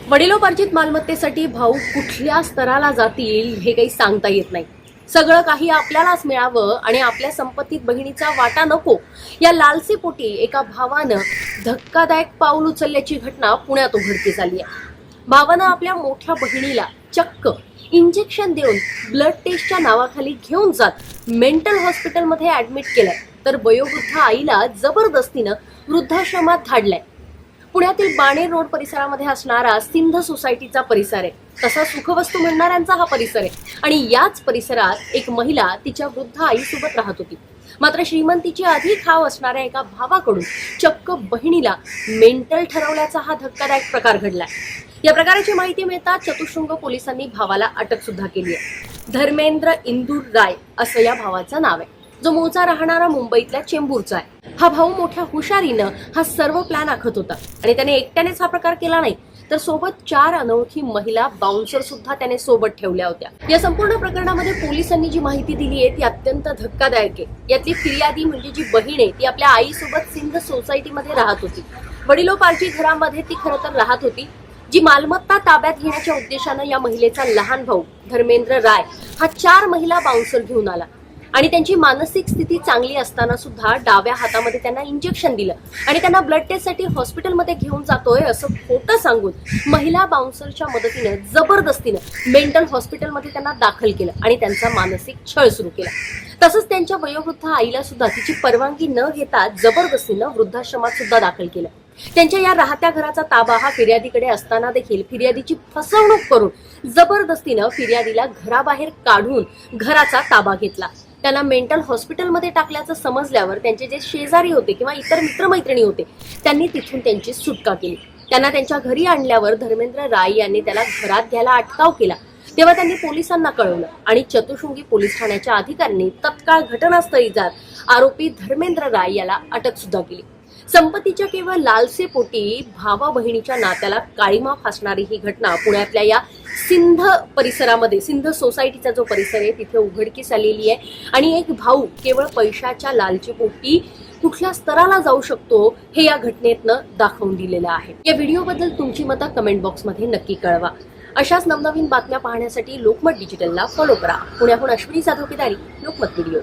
वडिलोपार्जित मालमत्तेसाठी भाऊ कुठल्या स्तराला जातील हे काही सांगता येत नाही। सगळं काही आपल्यालाच मिळावं आणि आपल्या संपत्तीत बहिणीचा वाटा नको या लालसेपोटी एका भावानं धक्कादायक पाऊल उचलल्याची घटना पुण्यात उघडकीस आली आहे। भावानं आपल्या मोठ्या बहिणीला चक्क इंजेक्शन देऊन ब्लड टेस्टच्या नावाखाली घेऊन जात मेंटल हॉस्पिटलमध्ये ऍडमिट केलंय, तर वयोवृद्ध आईला जबरदस्तीनं वृद्धाश्रमात धाडलंय। पुण्यातील बाणेर रोड परिसरामध्ये असणारा सिंध सोसायटीचा परिसर आहे, तसा सुखवस्तू म्हणणाऱ्यांचा हा परिसर आहे आणि याच परिसरात एक महिला तिच्या वृद्ध आईसोबत राहत होती। मात्र श्रीमंतीची अधिक हाव असणाऱ्या एका भावाकडून चक्क बहिणीला मेंटल ठरवल्याचा हा धक्कादायक प्रकार घडलाय। या प्रकाराची माहिती मिळताच चतुशृंग पोलिसांनी भावाला अटक सुद्धा केली आहे। धर्मेंद्र इंदूर राय असं या भावाचं नाव आहे, जो मूळचा राहणारा मुंबईतल्या चेंबूरचा आहे। हा भाऊ मोठ्या हुशारीनं हा सर्व प्लॅन आखत होता आणि त्याने एकट्यानेच हा प्रकार केला नाही, तर सोबत 4 अनोळखी महिला बाउन्सर सुद्धा त्याने सोबत ठेवल्या होत्या। या संपूर्ण प्रकरणामध्ये पोलिसांनी जी माहिती दिली आहे ती अत्यंत धक्कादायक आहे। यातली फिर्यादी म्हणजे जी बहीण आहे ती आपल्या आईसोबत सिंध सोसायटीमध्ये राहत होती। वडिलोपार्जित घरामध्ये ती खरं तर राहत होती। जी मालमत्ता ताब्यात घेण्याच्या उद्देशानं या महिलेचा लहान भाऊ धर्मेंद्र राय हा 4 महिला बाउन्सर घेऊन आला आणि त्यांची मानसिक स्थिती चांगली असताना सुद्धा डाव्या हातामध्ये त्यांना इंजेक्शन दिलं आणि त्यांना ब्लड टेस्टसाठी हॉस्पिटलमध्ये घेऊन जातोय असं खोटं सांगून महिला बाउन्सरच्या मदतीनं जबरदस्तीनं मेंटल हॉस्पिटलमध्ये त्यांना दाखल केलं आणि त्यांचा मानसिक छळ सुरू केला। तसंच त्यांच्या वयोवृद्ध आईला सुद्धा तिची परवानगी न घेता जबरदस्तीनं वृद्धाश्रमात सुद्धा दाखल केलं। त्यांच्या या राहत्या घराचा ताबा हा फिर्यादीकडे असताना देखील फिर्यादीची फसवणूक करून जबरदस्तीनं फिर्यादीला घराबाहेर काढून घराचा ताबा घेतला। त्यांना मेंटल हॉस्पिटलमध्ये टाकल्याचं समजल्यावर त्यांचे जे शेजारी होते किंवा इतर मित्रमैत्रिणी होते त्यांनी तिथून त्यांची सुटका केली। त्यांना त्यांच्या घरी आणल्यावर धर्मेंद्र राय यांनी त्याला घरात घ्यायला अटकाव केला, तेव्हा त्यांनी पोलिसांना कळवलं आणि चतुशृंगी पोलीस ठाण्याच्या अधिकाऱ्यांनी तत्काळ घटनास्थळी जात आरोपी धर्मेंद्र राय याला अटक सुद्धा केली। संपत्तीच्या केवळ लालसेपोटी भावा बहिणीच्या नात्याला काळीमा फासणारी ही घटना पुण्यातल्या या सिंध परिसरामध्ये, सिंध सोसायटीचा जो परिसर आहे तिथे उघडकीस आलेली आहे आणि एक भाऊ केवळ पैशाच्या लालसेपोटी कुठल्या स्तराला जाऊ शकतो हे या घटनेतनं दाखवून दिलेलं आहे। या व्हिडिओबद्दल तुमची मतं कमेंट बॉक्समध्ये नक्की कळवा। अशाच नवनवीन बातम्या पाहण्यासाठी लोकमत डिजिटलला फॉलो करा। पुण्याहून अश्विनी जाधव केदारी, लोकमत व्हिडिओ।